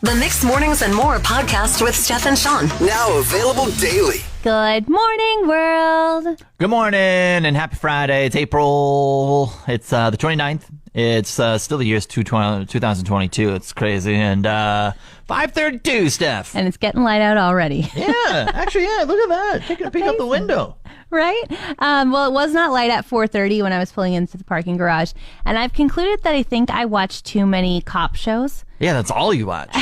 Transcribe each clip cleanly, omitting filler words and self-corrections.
The Mixed Mornings and More podcast with Steph and Shawn. Now available daily. Good morning, world. Good morning and happy Friday. It's April. It's the 29th. It's still the year's 2022. It's crazy. And 5:32, Steph. And it's getting light out already. Yeah, actually, yeah, look at that. Taking a peek out the window. Right? Well, it was not light at 4:30 when I was pulling into the parking garage. And I've concluded that I think I watched too many cop shows. Yeah, that's all you watch.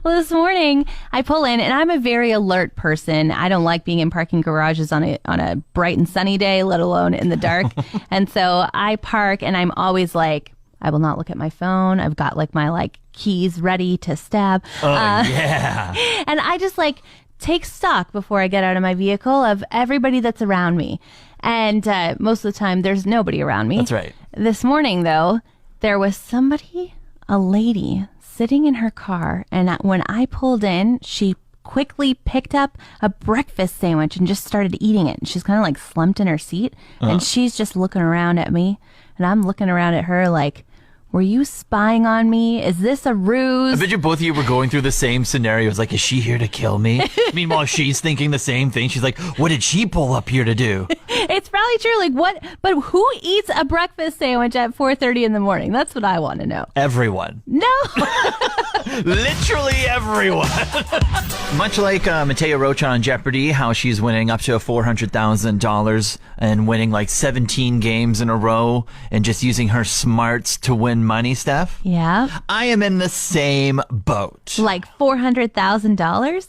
Well, this morning I pull in, and I'm a very alert person. I don't like being in parking garages on a bright and sunny day, let alone in the dark. And so I park, and I'm always like, I will not look at my phone. I've got my keys ready to stab. Oh, yeah. And I just take stock before I get out of my vehicle of everybody that's around me. And most of the time, there's nobody around me. That's right. This morning, though, there was a lady sitting in her car, and when I pulled in, she quickly picked up a breakfast sandwich and just started eating it. And she's kind of slumped in her seat, and she's just looking around at me, and I'm looking around at her like, were you spying on me? Is this a ruse? I bet you both of you were going through the same scenarios. Like, is she here to kill me? Meanwhile, she's thinking the same thing. She's like, what did she pull up here to do? It's probably true. What? But who eats a breakfast sandwich at 4:30 in the morning? That's what I want to know. Everyone. No. Literally everyone. Much like Mateo Rocha on Jeopardy, how she's winning up to $400,000 and winning 17 games in a row and just using her smarts to win money, Steph. Yeah. I am in the same boat. Like $400,000?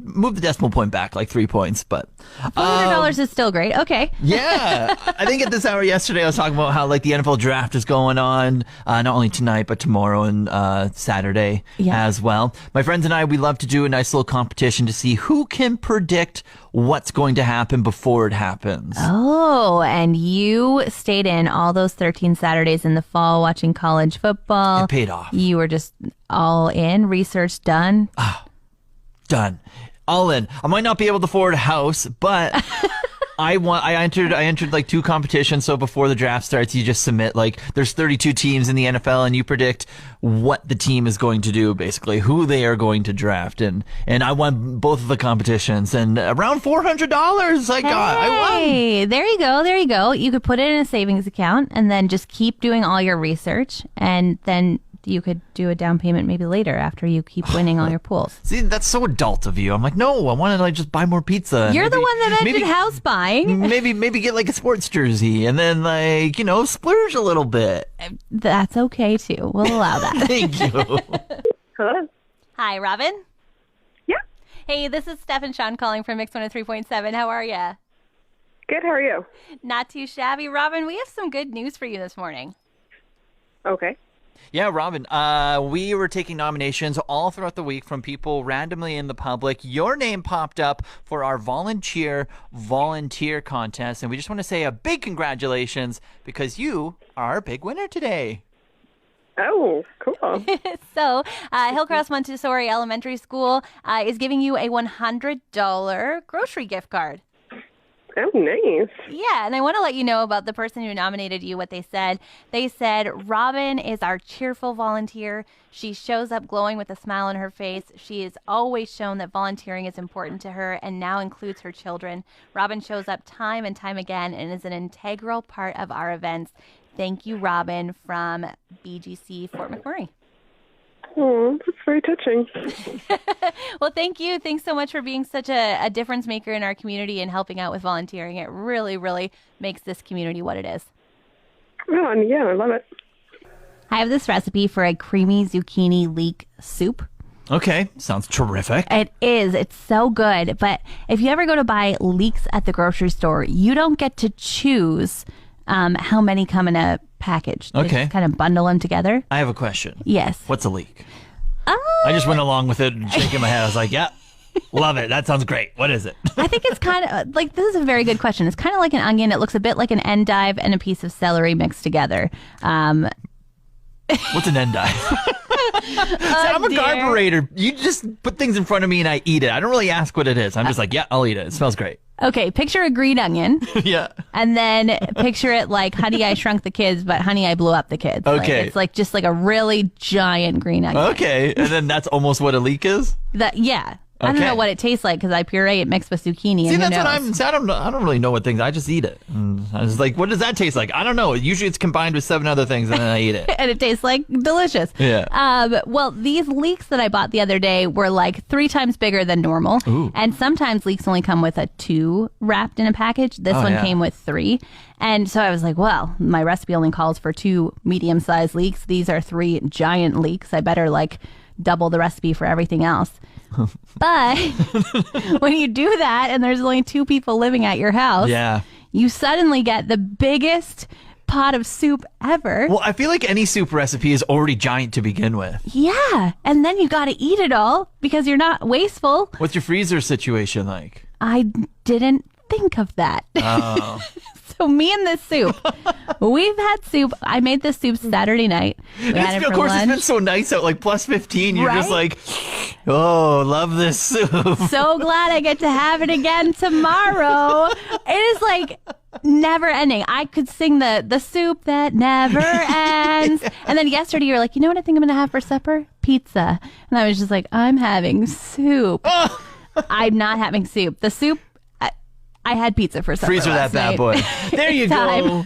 Move the decimal point back 3 points, but $400 is still great. Okay. Yeah. I think at this hour yesterday I was talking about how the NFL draft is going on, not only tonight but tomorrow and Saturday as well. My friends and I, we love to do a nice little competition to see who can predict what's going to happen before it happens. Oh, and you stayed in all those 13 Saturdays in the fall watching college football. It paid off. You were just all in, research done. Done. All in. I might not be able to afford a house, but I entered 2 competitions. So before the draft starts, you just submit there's 32 teams in the NFL, and you predict what the team is going to do, basically who they are going to draft, and I won both of the competitions, and around $400 I won. Hey, there you go. You could put it in a savings account and then just keep doing all your research, and then you could do a down payment maybe later after you keep winning all your pools. See, that's so adult of you. I'm like, no, I want to just buy more pizza. You're the one that mentioned house buying. Maybe get a sports jersey and then splurge a little bit. That's okay too. We'll allow that. Thank you. Hello? Hi, Robin. Yeah. Hey, this is Steph and Shawn calling from Mix 103.7. How are ya? Good, how are you? Not too shabby. Robin, we have some good news for you this morning. Okay. Yeah, Robin, we were taking nominations all throughout the week from people randomly in the public. Your name popped up for our VolunCHEER volunteer contest, and we just want to say a big congratulations because you are our big winner today. Oh, cool. So, Hillcross Montessori Elementary School is giving you a $100 grocery gift card. Oh, nice. Yeah, and I want to let you know about the person who nominated you, what they said. They said, Robin is our cheerful volunteer. She shows up glowing with a smile on her face. She has always shown that volunteering is important to her and now includes her children. Robin shows up time and time again and is an integral part of our events. Thank you, Robin, from BGC Fort McMurray. Oh, that's very touching. Well, thank you. Thanks so much for being such a difference maker in our community and helping out with volunteering. It really, really makes this community what it is. Oh, and yeah, I love it. I have this recipe for a creamy zucchini leek soup. Okay, sounds terrific. It is. It's so good. But if you ever go to buy leeks at the grocery store, you don't get to choose how many come in a package. They Okay. just kind of bundle them together. I have a question. Yes. What's a leek? I just went along with it and shaking my head. I was like, yeah, love it. That sounds great. What is it? I think it's kind of this is a very good question. It's kind of like an onion. It looks a bit like an endive and a piece of celery mixed together. What's an endive? I'm a carburetor. You just put things in front of me and I eat it. I don't really ask what it is. I'm just like, yeah, I'll eat it. It smells great. Okay, picture a green onion. Yeah. And then picture it like Honey, I Shrunk the Kids, but Honey, I Blew Up the Kids. Okay. It's like just like a really giant green onion. Okay. And then that's almost what a leek is? Yeah. I don't Okay. know what it tastes like because I puree it mixed with zucchini. See, and that's who what knows? I'm. See, I don't really know what things. I just eat it. And I was like, what does that taste like? I don't know. Usually, it's combined with 7 other things, and then I eat it. And it tastes like delicious. Yeah. Well, these leeks that I bought the other day were like 3 times bigger than normal. Ooh. And sometimes leeks only come with a 2 wrapped in a package. This one yeah. came with 3. And so I was like, well, my recipe only calls for 2 medium-sized leeks. These are 3 giant leeks. I better like double the recipe for everything else. But when you do that and there's only 2 people living at your house, Yeah. you suddenly get the biggest pot of soup ever. Well, I feel like any soup recipe is already giant to begin with. Yeah. And then you got to eat it all because you're not wasteful. What's your freezer situation like? I didn't think of that. Oh. So me and this soup, we've had soup. I made this soup Saturday night. We had it Of for course, lunch. it's been so nice out, like plus 15. You're just Right? like, oh, love this soup. So glad I get to have it again tomorrow. It is like never ending. I could sing the soup that never ends. And then yesterday you were like, you know what I think I'm going to have for supper? Pizza. And I was just like, I'm having soup. I'm not having soup. The soup, I had pizza for supper Freezer that last bad night. boy. There you go. Time.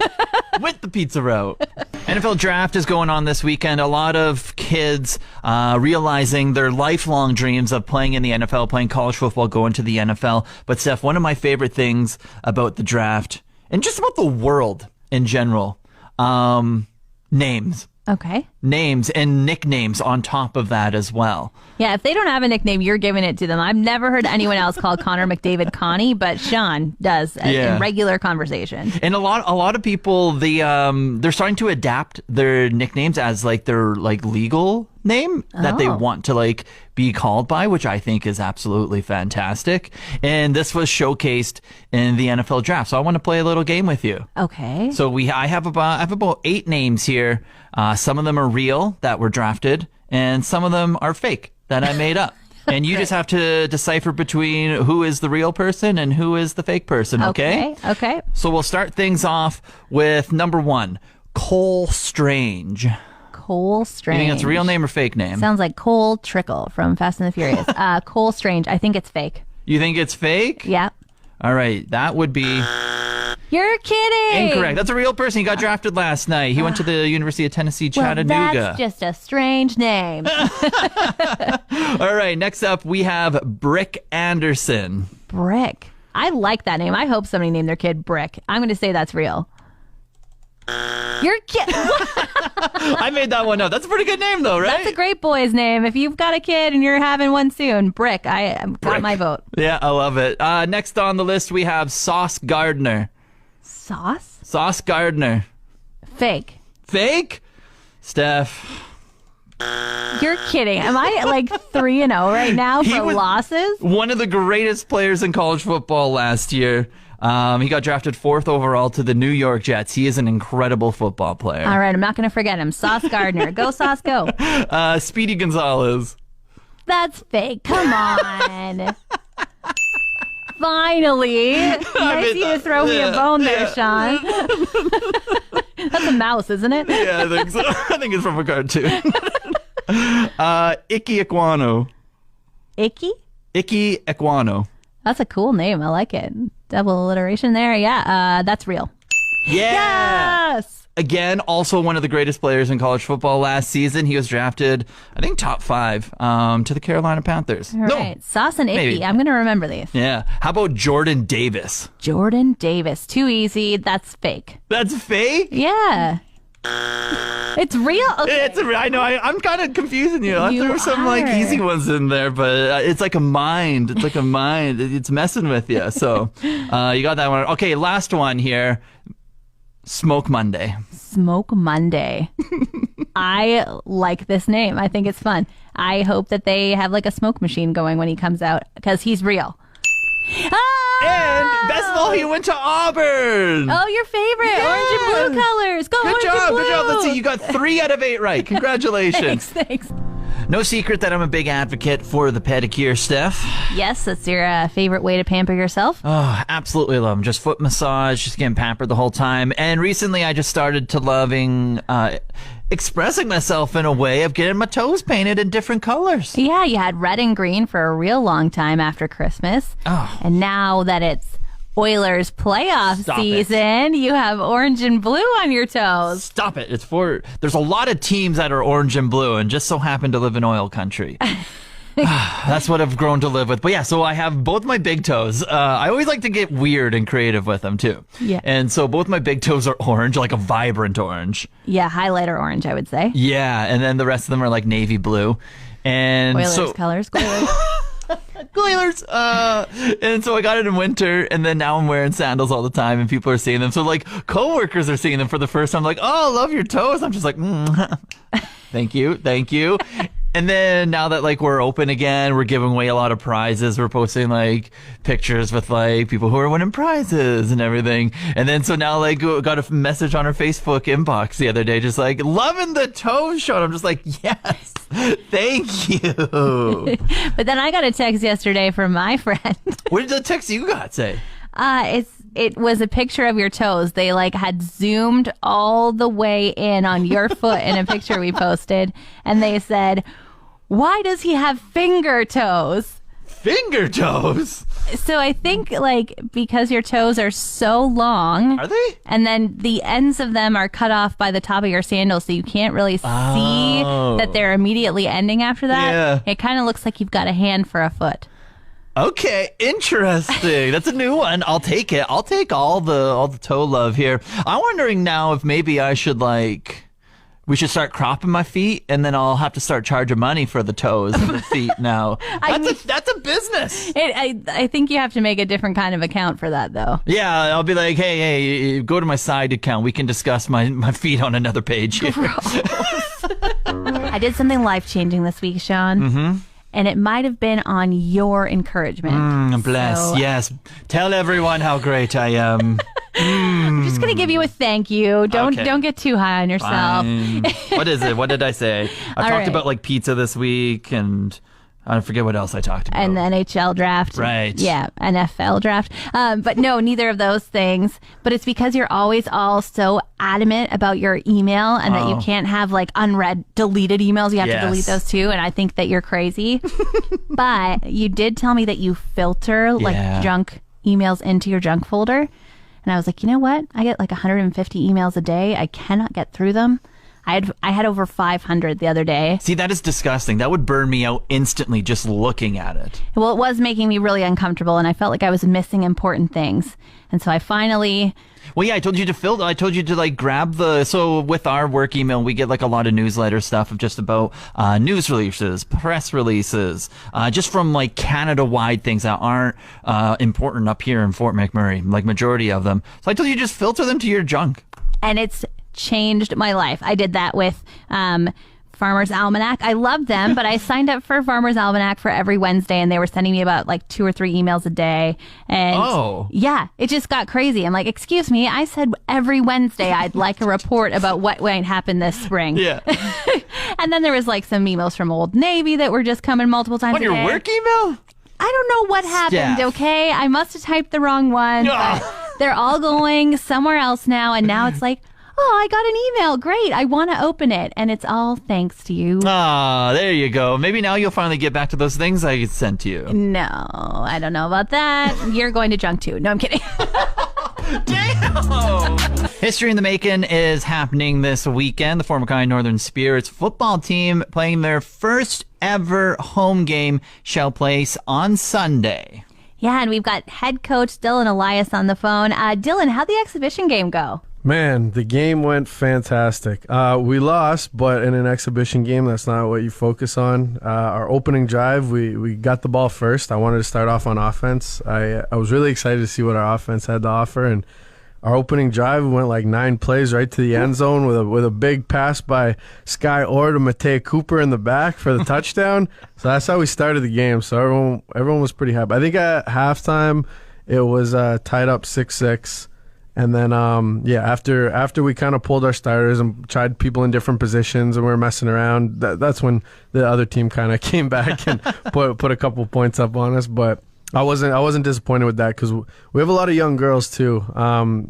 With the pizza route. NFL draft is going on this weekend. A lot of kids realizing their lifelong dreams of playing in the NFL, playing college football, going to the NFL. But Steph, one of my favorite things about the draft and just about the world in general, names. Okay. Names and nicknames on top of that as well. Yeah, if they don't have a nickname, you're giving it to them. I've never heard anyone else call Connor McDavid Connie, but Shawn does Yeah. in regular conversation. And a lot of people, they're starting to adapt their nicknames as like their like legal name that they Oh. want to like be called by, which I think is absolutely fantastic. And this was showcased in the NFL draft. So I want to play a little game with you. Okay. So I have about 8 names here. Some of them are real that were drafted, and some of them are fake that I made up. And you just have to decipher between who is the real person and who is the fake person, okay? Okay. So we'll start things off with number 1, Cole Strange. Cole You Strange. think it's a real name or fake name? Sounds like Cole Trickle from Fast and the Furious. Cole Strange. I think it's fake. You think it's fake? Yeah. All right, that would be You're kidding. incorrect. That's a real person. He got drafted last night. He went to the University of Tennessee, Well, Chattanooga. that's just a strange name. All right, next up we have Brick Anderson. Brick. I like that name. I hope somebody named their kid Brick. I'm going to say that's real. You're kidding. I made that one up. That's a pretty good name, though, right? That's a great boy's name. If you've got a kid and you're having one soon, Brick. I got Brick. my vote. Yeah, I love it. Next on the list, we have Sauce Gardner. Sauce? Sauce Gardner. Fake. Fake? Steph. You're kidding. Am I like 3-0 right now He for was- losses? One of the greatest players in college football last year. He got drafted 4th overall to the New York Jets. He is an incredible football player. All right, I'm not going to forget him. Sauce Gardner. Go, Sauce, go. Speedy Gonzalez. That's fake. Come on. Finally. Nice of you to throw me a bone there, Shawn. That's a mouse, isn't it? Yeah, I think so. I think it's from a cartoon. Icky Equano. Icky? Icky Equano. That's a cool name. I like it. Double alliteration there. Yeah, that's real. Yeah. Yes. Again, also one of the greatest players in college football last season. He was drafted, I think, top 5 to the Carolina Panthers. All right. Sauce and Icky. maybe. I'm going to remember these. Yeah. How about Jordan Davis? Jordan Davis. Too easy. That's fake. That's fake? Yeah. It's real. Okay. I know. I'm kind of confusing you. I You threw some like are. easy ones in there, but it's like a mind. It's like a mind. It's messing with you. So you got that one. Okay, last one here. Smoke Monday. Smoke Monday. I like this name. I think it's fun. I hope that they have like a smoke machine going when he comes out because he's real. Oh! And best of all, he went to Auburn. Oh, your favorite. Yeah. Orange and blue colors. Go Good orange job. and blue. Good job. Let's see. You got 3 out of 8 right. Congratulations. Thanks. No secret that I'm a big advocate for the pedicure, Steph. Yes, that's your favorite way to pamper yourself. Oh, absolutely love them. Just foot massage, just getting pampered the whole time. And recently I just started to loving expressing myself in a way of getting my toes painted in different colors. Yeah, you had red and green for a real long time after Christmas. Oh. And now that it's Oilers playoff Stop season, you have orange and blue on your toes. Stop it. There's a lot of teams that are orange and blue and just so happen to live in oil country. That's what I've grown to live with. But yeah, so I have both my big toes. I always like to get weird and creative with them too. Yeah. And so both my big toes are orange, like a vibrant orange. Yeah, highlighter orange, I would say. Yeah. And then the rest of them are like navy blue. And Oilers colors, Oilers. Oilers. And so I got it in winter, and then now I'm wearing sandals all the time, and people are seeing them. So like coworkers are seeing them for the first time, like, "Oh, love your toes." I'm just like, thank you. And then now that like we're open again, we're giving away a lot of prizes. We're posting like pictures with like people who are winning prizes and everything. And then so now like got a message on our Facebook inbox the other day, just like loving the toe shot. I'm just like, yes, thank you. But then I got a text yesterday from my friend. What did the text you got say? It was a picture of your toes. They like had zoomed all the way in on your foot in a picture we posted, and they said, "Why does he have finger toes?" Finger toes? So I think like because your toes are so long, Are they? and then the ends of them are cut off by the top of your sandal, so you can't really see that they're immediately ending after that. Yeah. It kind of looks like you've got a hand for a foot. Okay, interesting. That's a new one. I'll take it. I'll take all the toe love here. I'm wondering now if maybe I should we should start cropping my feet, and then I'll have to start charging money for the toes and the feet now. That's a business. I think you have to make a different kind of account for that, though. Yeah, I'll be like, hey, go to my side account. We can discuss my feet on another page here. I did something life-changing this week, Shawn. Mm-hmm. And it might have been on your encouragement. Bless, So, yes. Tell everyone how great I am. I'm just gonna give you a thank you. Don't Okay. get too high on yourself. Fine. What is it? What did I say? I talked right. about like pizza this week, and I forget what else I talked about. And the NHL draft. Right. Yeah, NFL draft. But no, neither of those things. But it's because you're always all so adamant about your email and that you can't have like unread, deleted emails. You have to delete those too. And I think that you're crazy. But you did tell me that you filter like junk emails into your junk folder. And I was like, you know what? I get like 150 emails a day. I cannot get through them. I had over 500 the other day. See, that is disgusting. That would burn me out instantly just looking at it. Well, it was making me really uncomfortable, and I felt like I was missing important things. And so I finally... Well, yeah, I told you to filter. I told you to like grab so with our work email, we get like a lot of newsletter stuff of just about news releases, press releases, just from like Canada-wide things that aren't important up here in Fort McMurray, like majority of them. So I told you to just filter them to your junk. And it's changed my life. I did that with Farmer's Almanac. I loved them, but I signed up for Farmer's Almanac for every Wednesday, and they were sending me about like 2 or 3 emails a day. And yeah, it just got crazy. I'm like, excuse me, I said every Wednesday I'd like a report about what might happen this spring. Yeah. And then there was like some emails from Old Navy that were just coming multiple times On a your day. work email? I don't know what happened, Steph. okay? I must have typed the wrong one. But they're all going somewhere else now, and now it's like, oh, I got an email. Great. I want to open it. And it's all thanks to you. There you go. Maybe now you'll finally get back to those things I sent to you. No, I don't know about that. You're going to junk too. No, I'm kidding. Damn! History in the Making is happening this weekend. The former Kind Northern Spirits football team playing their first ever home game shall place on Sunday. Yeah, and we've got head coach Dylan Elias on the phone. Dylan, how'd the exhibition game go? Man, the game went fantastic. We lost, but in an exhibition game, that's not what you focus on. Our opening drive, we got the ball first. I wanted to start off on offense. I was really excited to see what our offense had to offer, and our opening drive, we went like 9 plays right to the end zone with a big pass by Sky Orr to Matei Cooper in the back for the touchdown. So that's how we started the game. So everyone was pretty happy. I think at halftime, it was tied up 6-6. And then, after we kind of pulled our starters and tried people in different positions and we were messing around, that's when the other team kind of came back and put a couple points up on us. But I wasn't disappointed with that because we have a lot of young girls too.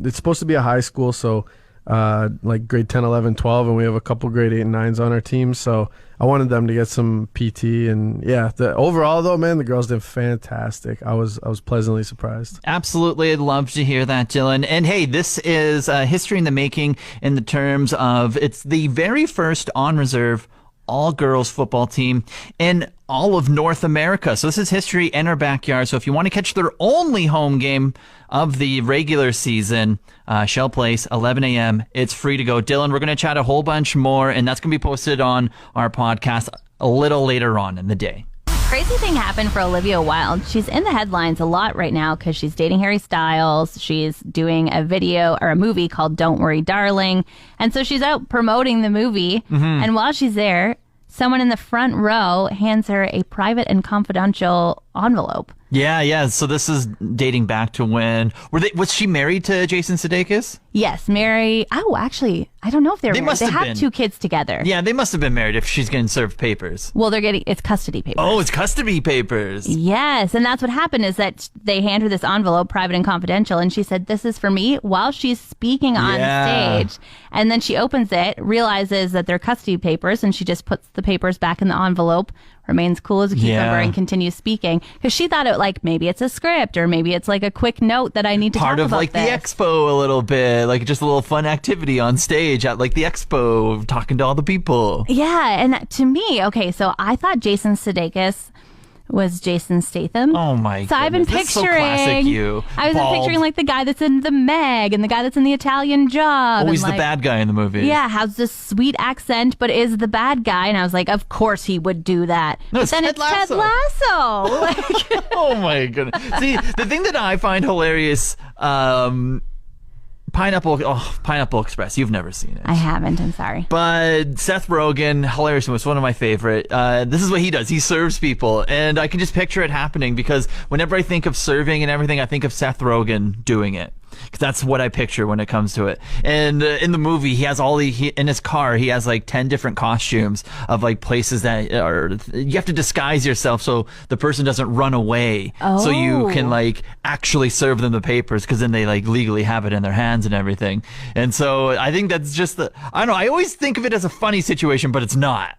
It's supposed to be a high school, so like grade 10, 11, 12, and we have a couple grade 8 and 9s on our team. So I wanted them to get some PT, and overall though, man, the girls did fantastic. I was pleasantly surprised. Absolutely. I'd love to hear that, Dylan. And hey, this is history in the making in the terms of it's the very first on reserve all-girls football team in all of North America. So this is history in our backyard. So if you want to catch their only home game of the regular season, Shell Place, 11 a.m. It's free to go. Dylan, we're going to chat a whole bunch more, and that's going to be posted on our podcast a little later on in the day. Crazy thing happened for Olivia Wilde. She's in the headlines a lot right now because she's dating Harry Styles. She's doing a video or a movie called Don't Worry, Darling. And so she's out promoting the movie. And while she's there, someone in the front row hands her a private and confidential envelope. Yeah. So this is dating back to when was she married to Jason Sudeikis? Yes, Mary. Oh, actually, I don't know if they're married. They have 2 kids together. Yeah, they must have been married if she's getting served papers. Well, it's custody papers. Oh, it's custody papers. Yes, and that's what happened is that they hand her this envelope, private and confidential, and she said, "This is for me," while she's speaking on stage. And then she opens it, realizes that they're custody papers, and she just puts the papers back in the envelope, remains cool as a cucumber, and continues speaking because she thought maybe it's a script or maybe it's like a quick note that I need to part talk of about like this. The expo a little bit, like just a little fun activity on stage at like the expo, talking to all the people. Yeah, and to me, okay, so I thought Jason Sudeikis was Jason Statham. Oh my god! So I've been picturing. So classic you. I was picturing like the guy that's in the Meg and the guy that's in the Italian Job. Oh, he's the bad guy in the movie. Yeah, has this sweet accent, but is the bad guy. And I was like, of course he would do that. No, but then it's Ted Lasso. Like, oh my goodness! See, the thing that I find hilarious. Pineapple Express. You've never seen it. I haven't. I'm sorry. But Seth Rogen, hilarious. Was one of my favorite. This is what he does. He serves people, and I can just picture it happening because whenever I think of serving and everything, I think of Seth Rogen doing it. Because that's what I picture when it comes to it. And in the movie, he has in his car, he has like 10 different costumes of like places that are, you have to disguise yourself so the person doesn't run away. So you can like actually serve them the papers because then they like legally have it in their hands and everything. And so I think that's just I don't know, I always think of it as a funny situation, but it's not.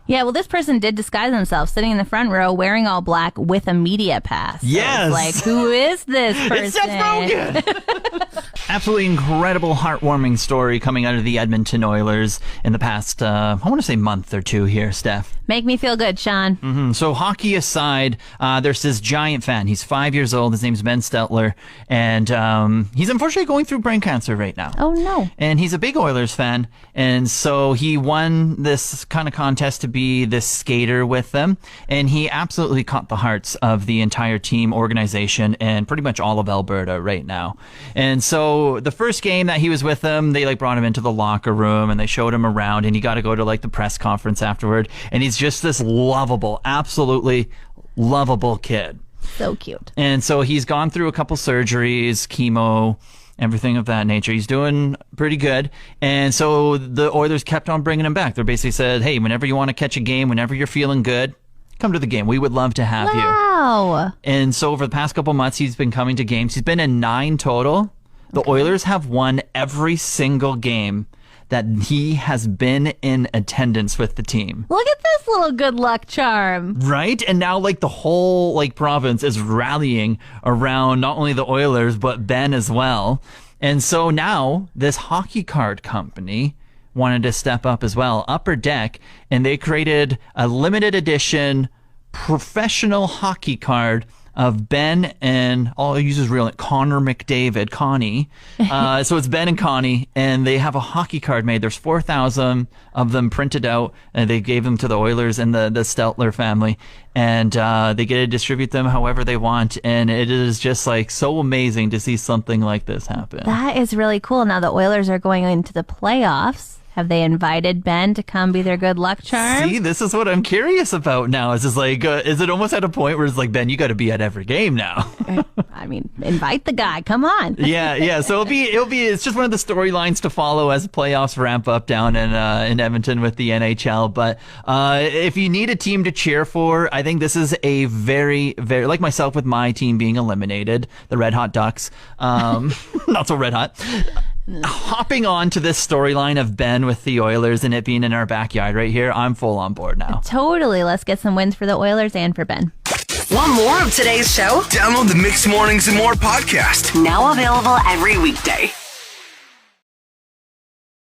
Yeah, well, this person did disguise themselves, sitting in the front row, wearing all black with a media pass. Yes. Like, who is this person? It's Seth Rogen. Absolutely incredible, heartwarming story coming out of the Edmonton Oilers in the past, I want to say month or two here, Steph. Make me feel good, Shawn. So hockey aside, there's this giant fan. He's 5 years old. His name's Ben Steltler. And he's unfortunately going through brain cancer right now. Oh, no. And he's a big Oilers fan. And so he won this kind of contest to be this skater with them. And he absolutely caught the hearts of the entire team, organization, and pretty much all of Alberta right now. And so the first game that he was with them, they like brought him into the locker room and they showed him around, and he got to go to like the press conference afterward. And he's just this lovable, absolutely lovable kid. So cute. And so he's gone through a couple surgeries, chemo, everything of that nature. He's doing pretty good. And so the Oilers kept on bringing him back. They basically said, hey, whenever you want to catch a game, whenever you're feeling good, come to the game. We would love to have you. Wow. And so over the past couple months, he's been coming to games. He's been in 9 total. The Oilers have won every single game that he has been in attendance with the team. Look at this little good luck charm. Right? And now like the whole like province is rallying around not only the Oilers, but Ben as well. And so now this hockey card company wanted to step up as well, Upper Deck, and they created a limited edition professional hockey card of Ben and I'll use his real name, Connor McDavid, Connie. So it's Ben and Connie, and they have a hockey card made. There's 4,000 of them printed out, and they gave them to the Oilers and the Steltler family, and they get to distribute them however they want. And it is just like so amazing to see something like this happen. That is really cool. Now the Oilers are going into the playoffs. Have they invited Ben to come be their good luck charm? See, this is what I'm curious about now. Is is it almost at a point where it's like, Ben, you got to be at every game now? I mean, invite the guy. Come on. Yeah. So it's just one of the storylines to follow as playoffs ramp up down in Edmonton with the NHL. But if you need a team to cheer for, I think this is a very, very, like myself with my team being eliminated, the Red Hot Ducks, not so red hot. Hopping on to this storyline of Ben with the Oilers and it being in our backyard right here, I'm full on board now. Totally. Let's get some wins for the Oilers and for Ben. Want more of today's show? Download the Mixed Mornings and More podcast. Now available every weekday.